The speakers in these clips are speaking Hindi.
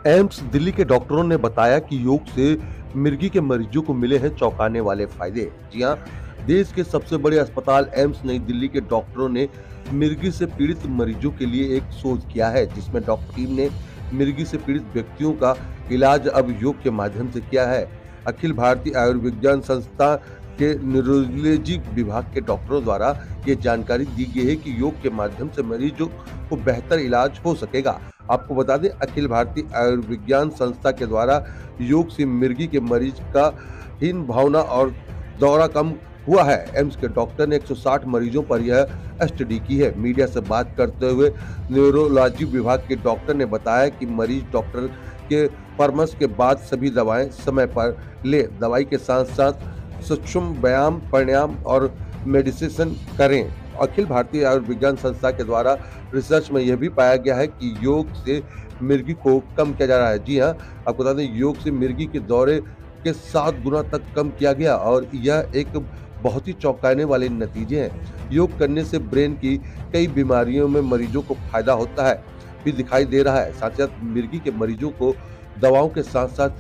एम्स दिल्ली के डॉक्टरों ने बताया कि योग से मिर्गी के मरीजों को मिले हैं चौंकाने वाले फायदे। जी हाँ, देश के सबसे बड़े अस्पताल एम्स नई दिल्ली के डॉक्टरों ने मिर्गी से पीड़ित मरीजों के लिए एक शोध किया है, जिसमें डॉक्टर टीम ने मिर्गी से पीड़ित व्यक्तियों का इलाज अब योग के माध्यम से किया है। अखिल भारतीय आयुर्विज्ञान संस्था के न्यूरोलॉजी विभाग के डॉक्टरों द्वारा ये जानकारी दी गई है कि योग के माध्यम से मरीजों को बेहतर इलाज हो सकेगा। आपको बता दें, अखिल भारतीय आयुर्विज्ञान संस्था के द्वारा योग से मिर्गी के मरीज का हीन भावना और दौरा कम हुआ है। एम्स के डॉक्टर ने 160 मरीजों पर यह स्टडी की है। मीडिया से बात करते हुए न्यूरोलॉजी विभाग के डॉक्टर ने बताया कि मरीज डॉक्टर के परामर्श के बाद सभी दवाएं समय पर ले। दवाई के साथ साथ सूक्ष्म व्यायाम, प्राणायाम और मेडिटेशन करें। अखिल भारतीय आयुर्विज्ञान संस्था के द्वारा रिसर्च में यह भी पाया गया है कि योग से मिर्गी को कम किया जा रहा है। जी हाँ, आपको बता दें, योग से मिर्गी के दौरे के 7 गुना तक कम किया गया और यह एक बहुत ही चौंकाने वाले नतीजे हैं। योग करने से ब्रेन की कई बीमारियों में मरीजों को फायदा होता है भी दिखाई दे रहा है। साथ ही साथ मिर्गी के मरीजों को दवाओं के साथ साथ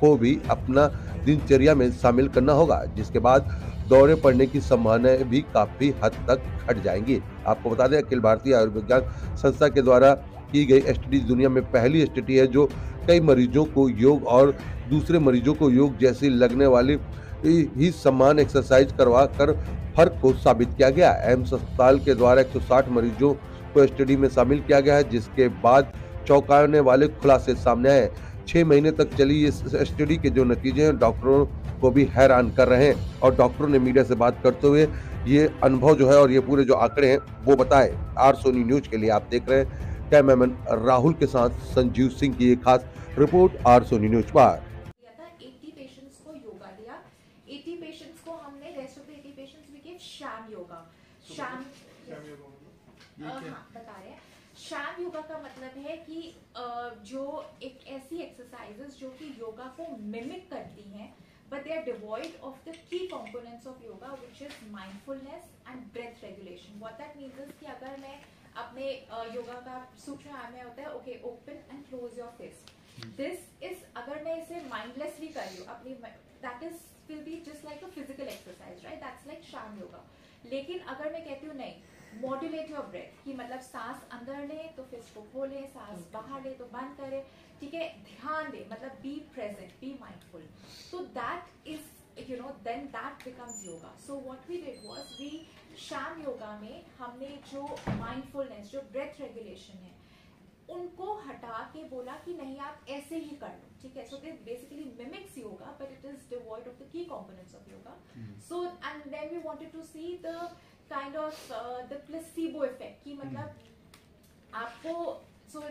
को भी अपना दिनचर्या में शामिल करना होगा, जिसके बाद दौरे पड़ने की संभावनाएं भी काफी हद तक घट जाएंगी। आपको बता दें, अखिल भारतीय आयुर्विज्ञान संस्था के द्वारा की गई स्टडी दुनिया में पहली स्टडी है जो कई मरीजों को योग और दूसरे मरीजों को योग जैसी लगने वाली ही समान एक्सरसाइज करवा कर फर्क को साबित किया गया। एम्स अस्पताल के द्वारा 160 मरीजों को स्टडी में शामिल किया गया है, जिसके बाद चौंकाने वाले खुलासे सामने आए। 6 महीने तक चली इस स्टडी के जो नतीजे हैं डॉक्टरों को भी हैरान कर रहे हैं और डॉक्टरों ने मीडिया से बात करते हुए ये अनुभव जो है और ये पूरे जो आंकड़े हैं वो बताए। आर सोनी न्यूज के लिए आप देख रहे हैं कैमरामैन राहुल के साथ संजीव सिंह की एक खास रिपोर्ट आर सोनी न्यूज पर। 80 पेशेंट्स को योगा दिया। 80 पेशेंट्स को हमने rest of the 80 patients we give sham yoga. Sham हाँ बता रहे हैं। शैम योगा का मतलब है कि जो एक ऐसी एक्सरसाइजेस जो कि योगा को मिमिक करती हैं, but they are devoid of the key components of yoga, which is mindfulness and breath regulation. What that means is कि अगर मैं अपने योगा का सूक्ष्म आयाम में होता है, okay, open and close your fist. This is अगर मैं इसे mindlessly कर रही हूँ अपनी, that is will be just like a physical exercise, right? That's like sham yoga. लेकिन अगर मैं कहती हूँ नहीं, मॉड्यूलेट योर ब्रेथ, कि मतलब सांस अंदर ले तो फिस्ट को खोले, सांस बाहर ले तो बंद करे, ठीक है, ध्यान दे, मतलब बी प्रेजेंट, बी माइंडफुल, तो that is then that becomes yoga. So what we did was sham yoga में हमने जो mindfulness, जो breath regulation है, उनको हटा के बोला कि नहीं आप ऐसे ही कर लो, ठीक है. So this basically mimics yoga, but it is devoid of the key components of yoga. So and then we wanted to see the kind of the placebo effect, कि मतलब आपको so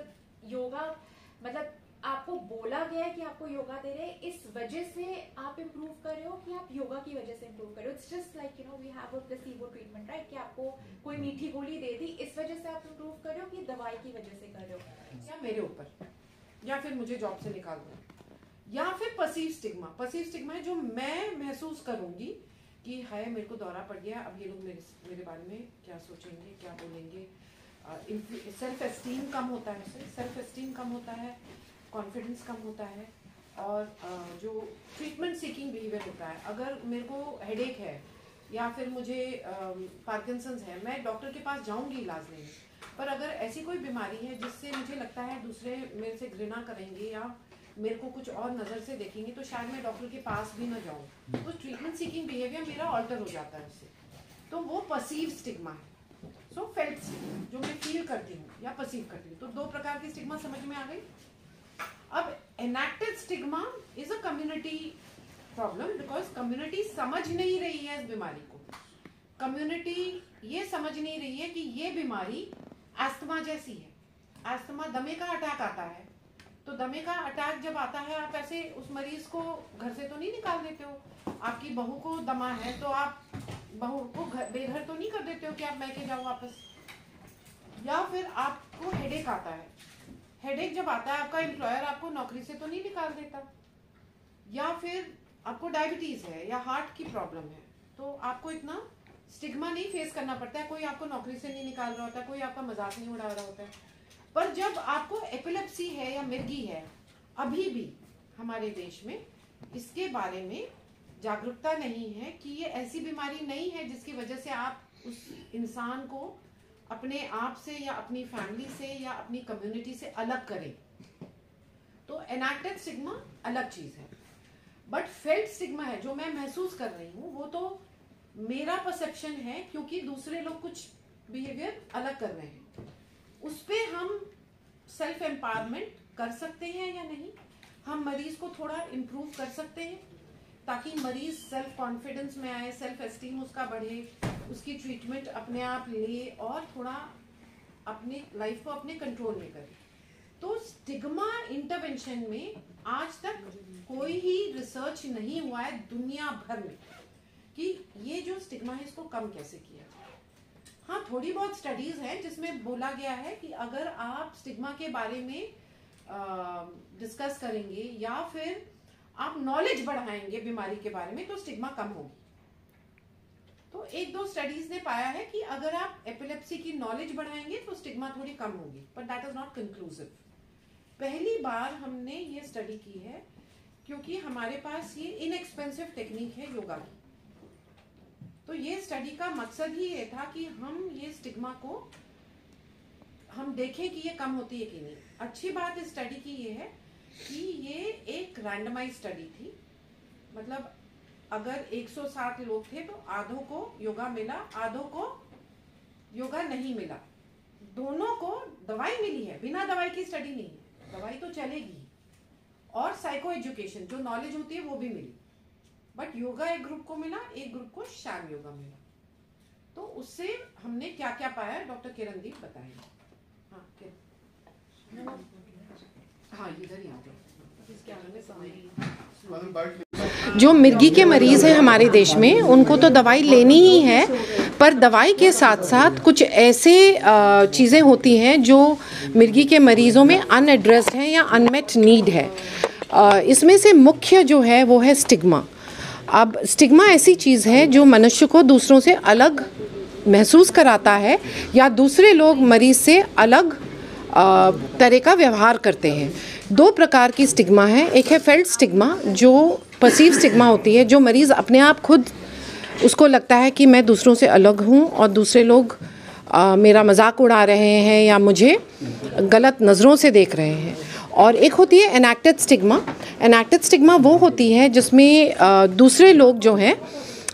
योगा मतलब आपको बोला गया है कि आपको योगा दे रहे हैं, इस वजह से आप इम्प्रूव कर रहे हो कि आप योगा की वजह से इम्प्रूव कर रहे हो. It's just like we have a placebo treatment, right, कि आपको कोई मीठी गोली दे दी, इस वजह से आप इम्प्रूव कर रहे हो कि दवाई की वजह से कर रहे हो, या मेरे ऊपर, या फिर मुझे जॉब से निकाल दो, या फिर पसीव स्टिग्मा. पसीव स्टिग्मा है जो मैं महसूस करूंगी कि हाय मेरे को दौरा पड़ गया, अब ये लोग मेरे बारे में क्या सोचेंगे, क्या बोलेंगे. सेल्फ एस्टीम कम होता है, सेल्फ एस्टीम कम होता है, कॉन्फिडेंस कम होता है, और जो ट्रीटमेंट सीकिंग बिहेवियर होता है. अगर मेरे को हेडेक है या फिर मुझे पार्किंसंस है, मैं डॉक्टर के पास जाऊंगी इलाज लेने, पर अगर ऐसी कोई बीमारी है जिससे मुझे लगता है दूसरे मेरे से घृणा करेंगे या मेरे को कुछ और नज़र से देखेंगे, तो शायद मैं डॉक्टर के पास भी ना जाऊँ. तो ट्रीटमेंट सीकिंग बिहेवियर मेरा ऑल्टर हो जाता है उससे, तो वो परसीव स्टिग्मा है. सो फेल्ट जो मैं फील करती हूँ या परसीव करती हूँ, तो 2 प्रकार की स्टिग्मा समझ में आ गई. अब enacted stigma is a community problem, because community समझ नहीं रही है इस बीमारी को. कम्युनिटी ये समझ नहीं रही है कि ये बीमारी अस्थमा जैसी है. अस्थमा, दमे का अटैक आता है, तो दमे का अटैक जब आता है, आप ऐसे उस मरीज को घर से तो नहीं निकाल देते हो. आपकी बहू को दमा है तो आप बहू को बेघर तो नहीं कर देते हो कि आप मैके जाओ वापस. या फिर आपको हेडेक आता है, हेडेक जब आता है आपका एम्प्लॉयर आपको नौकरी से तो नहीं निकाल देता. या फिर आपको डायबिटीज है या हार्ट की प्रॉब्लम है, तो आपको इतना स्टिग्मा नहीं फेस करना पड़ता है. कोई आपको नौकरी से नहीं निकाल रहा होता, कोई आपका मजाक नहीं उड़ा रहा होता है. पर जब आपको एपिलेप्सी है या मिर्गी है, अभी भी हमारे देश में इसके बारे में जागरूकता नहीं है कि ये ऐसी बीमारी नहीं है जिसकी वजह से आप उस इंसान को अपने आप से या अपनी फैमिली से या अपनी कम्युनिटी से अलग करें। तो एनैक्टेड स्टिग्मा अलग चीज है, बट फेल्ट स्टिग्मा है जो मैं महसूस कर रही हूँ, वो तो मेरा परसेप्शन है क्योंकि दूसरे लोग कुछ बिहेवियर अलग कर रहे हैं, उस पे हम सेल्फ एम्पावरमेंट कर सकते हैं या नहीं, हम मरीज को थोड़ा इम्प्रूव कर सकते हैं ताकि मरीज सेल्फ कॉन्फिडेंस में आए, सेल्फ एस्टीम उसका बढ़े, उसकी ट्रीटमेंट अपने आप ले और थोड़ा अपने लाइफ को अपने कंट्रोल में करे। तो स्टिग्मा इंटरवेंशन में आज तक कोई ही रिसर्च नहीं हुआ है दुनिया भर में कि ये जो स्टिग्मा है इसको कम कैसे किया जाए। हाँ, थोड़ी बहुत स्टडीज हैं जिसमें बोला गया है कि अगर आप स्टिग्मा के बारे में डिस्कस करेंगे या फिर आप नॉलेज बढ़ाएंगे बीमारी के बारे में तो स्टिग्मा कम होगी। तो एक दो स्टडीज ने पाया है कि अगर आप एपिलेप्सी की नॉलेज बढ़ाएंगे तो स्टिग्मा थोड़ी कम होगी, but that is not conclusive. पहली बार हमने ये स्टडी की है क्योंकि हमारे पास ये इनएक्सपेंसिव टेक्निक है योगा की। तो ये स्टडी का मकसद ही ये था कि हम ये स्टिग्मा को हम देखें कि ये कम होती है कि नहीं। अच्छी बात इस स्टडी की ये है कि ये एक रैंडमाइज स्टडी थी, मतलब अगर 160 लोग थे तो आधों को योगा मिला, आधों को योगा नहीं मिला, दोनों को दवाई मिली है, बिना दवाई की स्टडी नहीं है, दवाई तो चलेगी, और साइको एजुकेशन जो नॉलेज होती है वो भी मिली, बट योगा एक ग्रुप को मिला, एक ग्रुप को शैम योगा मिला। तो उससे हमने क्या क्या पाया डॉक्टर किरणदीप बताएंगे। हाँ, इधर ही आ जाओ। जो मिर्गी के मरीज हैं हमारे देश में, उनको तो दवाई लेनी ही है, पर दवाई के साथ साथ कुछ ऐसे चीज़ें होती हैं जो मिर्गी के मरीज़ों में अनएड्रेस्ड हैं या अनमेट नीड है। इसमें से मुख्य जो है वो है स्टिग्मा। अब स्टिग्मा ऐसी चीज़ है जो मनुष्य को दूसरों से अलग महसूस कराता है या दूसरे लोग मरीज़ से अलग तरह का व्यवहार करते हैं। दो प्रकार की स्टिग्मा है, एक है फेल्ट स्टिग्मा जो परसीव स्टिग्मा होती है, जो मरीज़ अपने आप खुद उसको लगता है कि मैं दूसरों से अलग हूँ और दूसरे लोग मेरा मजाक उड़ा रहे हैं या मुझे गलत नज़रों से देख रहे हैं। और एक होती है एनैक्टेड स्टिग्मा। एनैक्टेड स्टिग्मा वो होती है जिसमें दूसरे लोग जो हैं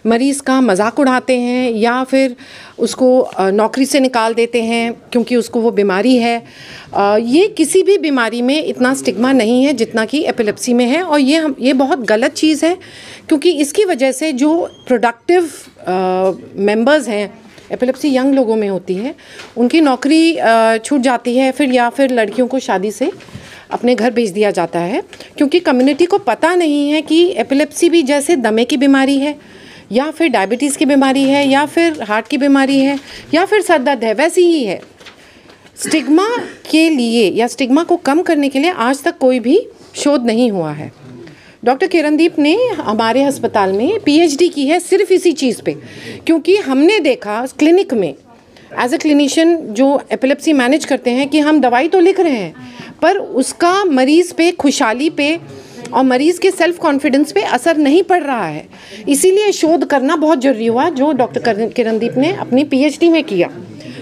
मरीज़ का मजाक उड़ाते हैं या फिर उसको नौकरी से निकाल देते हैं क्योंकि उसको वो बीमारी है। ये किसी भी बीमारी में इतना स्टिग्मा नहीं है जितना कि एपिलेप्सी में है, और ये बहुत गलत चीज़ है क्योंकि इसकी वजह से जो प्रोडक्टिव मेंबर्स हैं, एपिलेप्सी यंग लोगों में होती है, उनकी नौकरी छूट जाती है या फिर लड़कियों को शादी से अपने घर भेज दिया जाता है क्योंकि कम्युनिटी को पता नहीं है कि एपिलेप्सी भी जैसे दमे की बीमारी है या फिर डायबिटीज़ की बीमारी है या फिर हार्ट की बीमारी है या फिर सर दर्द है, वैसी ही है। स्टिग्मा के लिए या स्टिग्मा को कम करने के लिए आज तक कोई भी शोध नहीं हुआ है। डॉक्टर किरणदीप ने हमारे अस्पताल में पीएचडी की है सिर्फ इसी चीज़ पे, क्योंकि हमने देखा क्लिनिक में एज ए क्लिनिशियन जो एपिलेप्सी मैनेज करते हैं कि हम दवाई तो लिख रहे हैं पर उसका मरीज़ पे खुशहाली पे और मरीज़ के सेल्फ कॉन्फिडेंस पे असर नहीं पड़ रहा है। इसीलिए शोध करना बहुत ज़रूरी हुआ जो डॉक्टर किरणदीप ने अपनी पीएचडी में किया।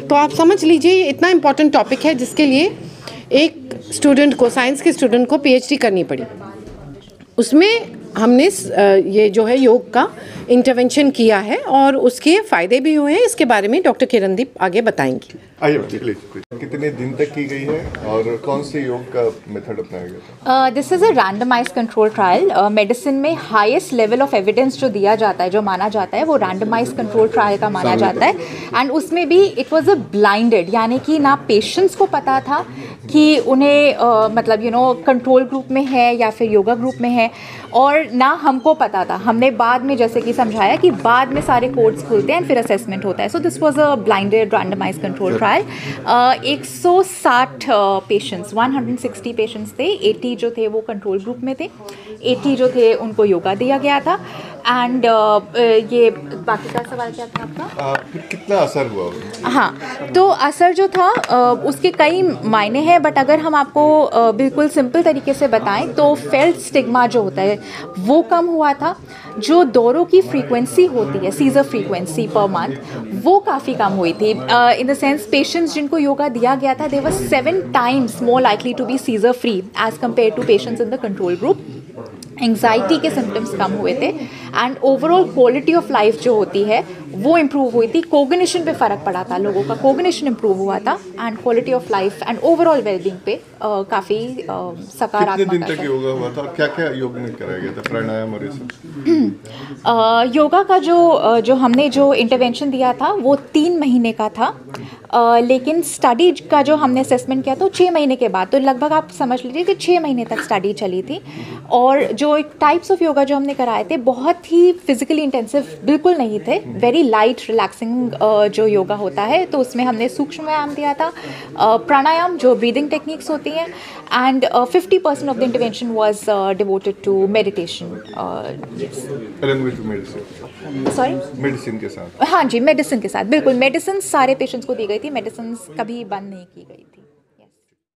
तो आप समझ लीजिए ये इतना इम्पॉर्टेंट टॉपिक है जिसके लिए एक स्टूडेंट को, साइंस के स्टूडेंट को पीएचडी करनी पड़ी। उसमें हमने ये जो है योग का इंटरवेंशन किया है और उसके फ़ायदे भी हुए हैं। इसके बारे में डॉक्टर किरणदीप आगे बताएंगे। आइए प्लीज। कितने दिन तक की गई है और कौन से योग का मेथड अपनाया गया था? This is a randomise control trial. Medicine में हाईएस्ट लेवल ऑफ एविडेंस जो दिया जाता है, जो माना जाता है, वो रैंडमाइज कंट्रोल ट्रायल का माना जाता है। एंड उसमें भी इट वाज अ ब्लाइंडेड, यानी कि ना पेशेंट्स को पता था कि उन्हें मतलब कंट्रोल ग्रुप में है या फिर योगा ग्रुप में है, और ना हमको पता था। हमने बाद में जैसे कि समझाया कि बाद में सारे कोड्स खुलते हैं फिर असेसमेंट होता है। So this was a blinded randomise control trial. 160 patients, 160 patients थे। 80 जो थे वो कंट्रोल ग्रुप में थे, 80 जो थे उनको योगा दिया गया था। एंड ये बाकी का सवाल क्या था आपका? फिर कितना असर हुआ उसमें? हाँ, तो असर जो था उसके कई मायने हैं, बट अगर हम आपको बिल्कुल सिंपल तरीके से बताएं तो फेल्ट स्टिग्मा जो होता है वो कम हुआ था। जो दौरों की फ्रीक्वेंसी होती है, सीजर फ्रीक्वेंसी पर मंथ, वो काफ़ी कम हुई थी। इन द सेंस पेशेंट्स जिनको योगा दिया गया था, they were 7 times more likely to be seizure free as compare to patients in the control group. Anxiety के सिम्टम्स कम हुए थे and overall quality of life जो होती है वो इम्प्रूव हुई थी। कोग्निशन पे फ़र्क पड़ा था, लोगों का कोग्निशन इम्प्रूव हुआ था and quality of life and overall wellbeing पे काफ़ी सकारात्मक। कितने दिन तक योगा हुआ था और क्या क्या योग में कराया गया था, प्राणायाम और ये सब? योगा का जो हमने जो इंटरवेंशन दिया था वो 3 महीने का था, लेकिन स्टडी का जो हमने असेसमेंट किया तो 6 महीने के बाद, तो लगभग आप समझ लीजिए कि 6 महीने तक स्टडी चली थी। और जो टाइप्स ऑफ योगा जो हमने कराए थे बहुत ही फिजिकली इंटेंसिव बिल्कुल नहीं थे, वेरी लाइट रिलैक्सिंग जो योगा होता है, तो उसमें हमने सूक्ष्म व्यायाम दिया था, प्राणायाम जो ब्रीदिंग टेक्निक्स होती हैं, and 50% of the intervention was devoted to meditation. Sorry, medicine के साथ? हाँ जी, मेडिसिन के साथ, बिल्कुल। मेडिसिन सारे पेशेंट्स को दी गई थी, मेडिसिन कभी बंद नहीं की गई थी।